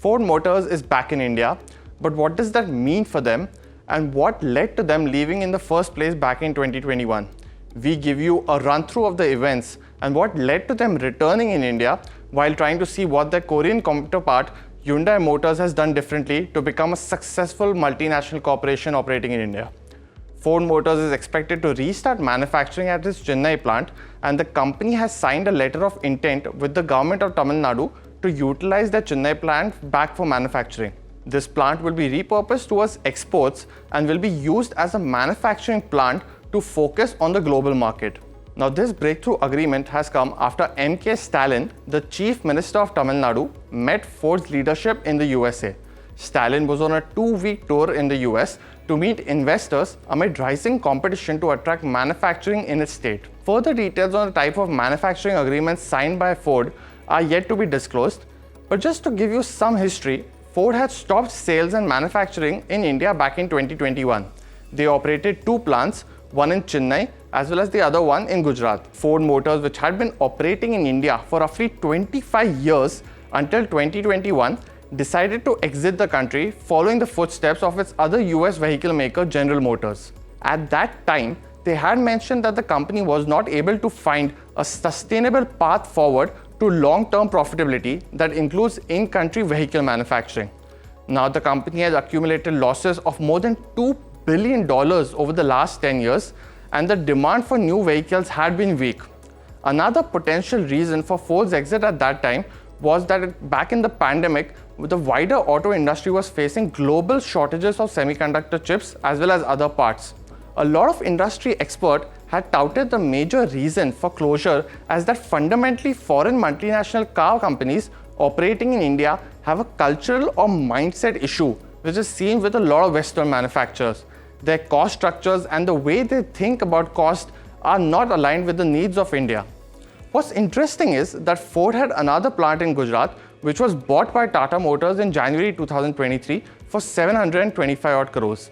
Ford Motors is back in India, but what does that mean for them and what led to them leaving in the first place back in 2021? We give you a run-through of the events and what led to them returning in India while trying to see what their Korean counterpart Hyundai Motors has done differently to become a successful multinational corporation operating in India. Ford Motors is expected to restart manufacturing at its Chennai plant, and the company has signed a letter of intent with the government of Tamil Nadu to utilize their Chennai plant back for manufacturing. This plant will be repurposed towards exports and will be used as a manufacturing plant to focus on the global market. Now, this breakthrough agreement has come after M.K. Stalin, the Chief Minister of Tamil Nadu, met Ford's leadership in the USA. Stalin was on a 2-week tour in the US to meet investors amid rising competition to attract manufacturing in its state. Further details on the type of manufacturing agreements signed by Ford are yet to be disclosed, but just to give you some history, Ford had stopped sales and manufacturing in India back in 2021. They operated 2 plants, one in Chennai as well as the other one in Gujarat. Ford Motors, which had been operating in India for roughly 25 years until 2021, decided to exit the country following the footsteps of its other US vehicle maker General Motors. At that time, they had mentioned that the company was not able to find a sustainable path forward to long-term profitability that includes in-country vehicle manufacturing. Now, the company has accumulated losses of more than $2 billion over the last 10 years, and the demand for new vehicles had been weak. Another potential reason for Ford's exit at that time was that back in the pandemic, the wider auto industry was facing global shortages of semiconductor chips as well as other parts. A lot of industry experts had touted the major reason for closure as that fundamentally foreign multinational car companies operating in India have a cultural or mindset issue, which is seen with a lot of Western manufacturers. Their cost structures and the way they think about cost are not aligned with the needs of India. What's interesting is that Ford had another plant in Gujarat, which was bought by Tata Motors in January 2023 for 725 odd crores.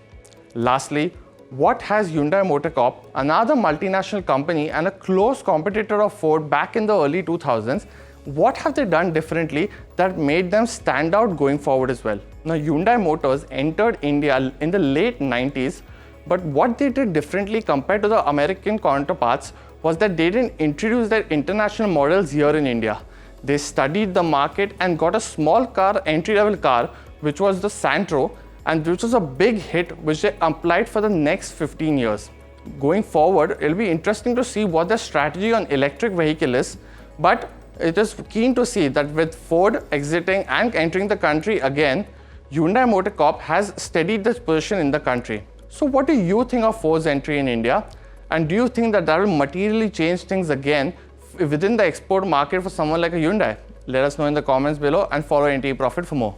Lastly, what has Hyundai Motor Corp, another multinational company and a close competitor of Ford back in the early 2000s, what have they done differently that made them stand out going forward as well? Now, Hyundai Motors entered India in the late 90s, but what they did differently compared to the American counterparts was that they didn't introduce their international models here in India. They studied the market and got a small car, entry-level car, which was the Santro, and which was a big hit which they applied for the next 15 years. Going forward, it'll be interesting to see what their strategy on electric vehicle is, but it is keen to see that with Ford exiting and entering the country again, Hyundai Motor Corp has steadied this position in the country. So what do you think of Ford's entry in India? And do you think that will materially change things again within the export market for someone like a Hyundai? Let us know in the comments below and follow NDTV Profit for more.